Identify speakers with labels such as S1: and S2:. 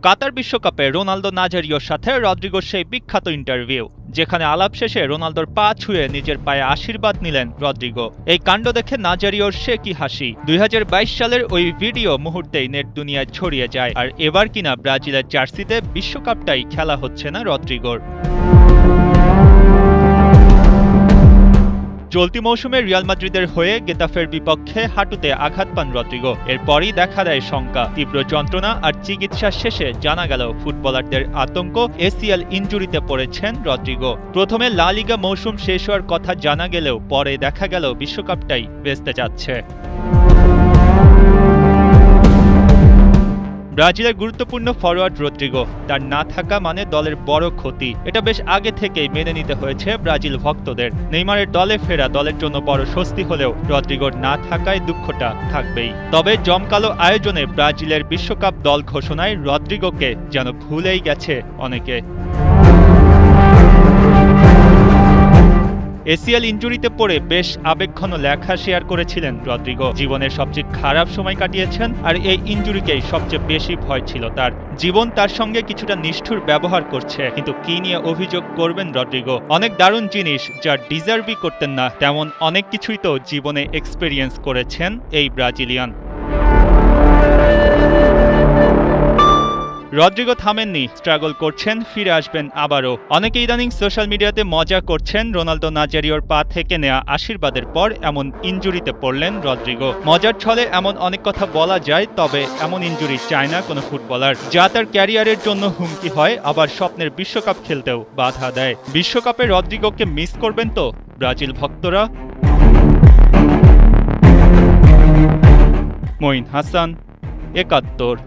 S1: কাতার বিশ্বকাপে রোনালদো নাজারিওর সাথে রদ্রিগোর সেই বিখ্যাত ইন্টারভিউ, যেখানে আলাপ শেষে রোনালদোর পা ছুঁয়ে নিজের পায়ে আশীর্বাদ নিলেন রদ্রিগো। এই কাণ্ড দেখে নাজারিওর সে কি হাসি। 2022 সালের ওই ভিডিও মুহূর্তেই নেট দুনিয়ায় ছড়িয়ে যায়, আর এবার কিনা ব্রাজিলের জার্সিতে বিশ্বকাপটাই খেলা হচ্ছে না রদ্রিগোর। চলতি মৌসুমে রিয়াল মাদ্রিদের হয়ে গেতাফের বিপক্ষে হাঁটুতে আঘাত পান রদ্রিগো। এরপরই দেখা দেয় শঙ্কা, তীব্র যন্ত্রণা আর চিকিৎসা শেষে জানা গেল ফুটবলারদের আতঙ্ক, এসিএল ইনজুরিতে পড়েছেন রদ্রিগো। প্রথমে লা লিগা মৌসুম শেষ হওয়ার কথা জানা গেলেও পরে দেখা গেল বিশ্বকাপটাই ভেস্তে যাচ্ছে। ব্রাজিলের গুরুত্বপূর্ণ ফরোয়ার্ড রদ্রিগো, তার না থাকা মানে দলের বড় ক্ষতি। এটা বেশ আগে থেকেই মেনে নিতে হয়েছে ব্রাজিল ভক্তদের। নেইমারের দলে ফেরা দলের জন্য বড় স্বস্তি হলেও রদ্রিগোর না থাকায় দুঃখটা থাকবেই। তবে জমকালো আয়োজনে ব্রাজিলের বিশ্বকাপ দল ঘোষণায় রদ্রিগোকে যেন ভুলেই গেছে অনেকে। এসিএল ইনজুরিতে পড়ে বেশ আবেগঘন লেখা শেয়ার করেছিলেন রদ্রিগো। জীবনের সবচেয়ে খারাপ সময় কাটিয়েছেন, আর এই ইনজুরিকেই সবচেয়ে বেশি ভয় ছিল তার। জীবন তার সঙ্গে কিছুটা নিষ্ঠুর ব্যবহার করছে, কিন্তু কি নিয়ে অভিযোগ করবেন রদ্রিগো? অনেক দারুণ জিনিস যা ডিজার্ভই করতেন না, তেমন অনেক কিছুই তো জীবনে এক্সপেরিয়েন্স করেছেন এই ব্রাজিলিয়ান। রদ্রিগো থামেননি, স্ট্রাগল করছেন, ফিরে আসবেন আবারও। অনেকে ইদানিং সোশ্যাল মিডিয়াতে মজা করছেন রোনালদো নাজারিওর পা থেকে নেয়া আশীর্বাদের পর এমন ইনজুরিতে পড়লেন রদ্রিগো। মজার ছলে এমন অনেক কথা বলা যায়, তবে এমন ইনজুরি চায় না কোনো ফুটবলার, যা তার ক্যারিয়ারের জন্য হুমকি হয়, আবার স্বপ্নের বিশ্বকাপ খেলতেও বাধা দেয়। বিশ্বকাপে রদ্রিগোকে মিস করবেন তো ব্রাজিল ভক্তরা? মঈন হাসান, ৭১।